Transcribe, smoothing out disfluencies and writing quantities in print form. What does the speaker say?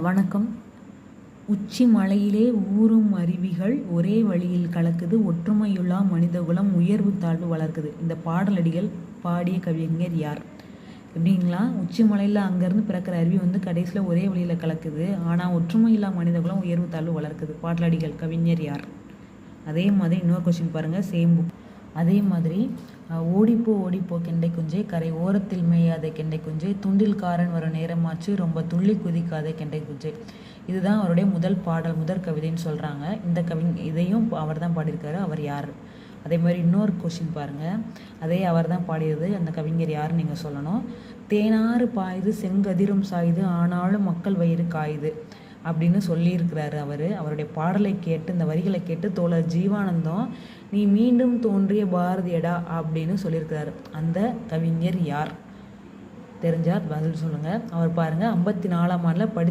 வணக்கம். உச்சி மலையிலே ஊறும் அருவிகள் ஒரே வழியில் கலக்குது, ஒற்றுமையுள்ளா மனிதகுலம் உயர்வு தாழ்வு வளர்க்குது. இந்த பாடலடிகள் பாடிய கவிஞர் யார்? எப்படிங்களா, உச்சி மலையில் அங்கேருந்து பிறக்கிற அருவி கடைசியில் ஒரே வழியில் கலக்குது, ஆனால் ஒற்றுமையில்லா மனிதகுலம் உயர்வு தாழ்வு வளர்க்குது. பாடலடிகள் கவிஞர் யார்? அதே மாதிரி இன்னொரு கொஸ்டின் பாருங்கள், சேம் புக். அதே மாதிரி ஓடிப்போ ஓடிப்போ கெண்டை குஞ்சே, கரை ஓரத்தில் மேயாத கெண்டை குஞ்சே, துண்டில் காரன் வர நேரமாச்சு, ரொம்ப துள்ளி குதிக்காத கெண்டை குஞ்சே. இதுதான் அவருடைய முதல் பாடல், முதற் கவிதைன்னு சொல்கிறாங்க. இதையும் அவர் தான் பாடியிருக்காரு. அவர் யார்? அதே மாதிரி இன்னொரு கொஷின் பாருங்கள், அதே அவர் தான் பாடியது. அந்த கவிஞர் யாருன்னு நீங்கள் சொல்லணும். தேனாறு பாயுது செங்கதிரும் சாயுது, ஆனாலும் மக்கள் வயிறு காயுது அப்படின்னு சொல்லியிருக்கிறாரு அவருடைய பாடலை கேட்டு, இந்த வரிகளை கேட்டு தோழர் ஜீவானந்தம் நீ மீண்டும் தோன்றிய பாரதியடா அப்படின்னு சொல்லியிருக்கிறாரு. அந்த கவிஞர் யார்? தெரிஞ்சால் பதில் சொல்லுங்கள். அவர் பாருங்கள், 54ஆம் ஆண்டில்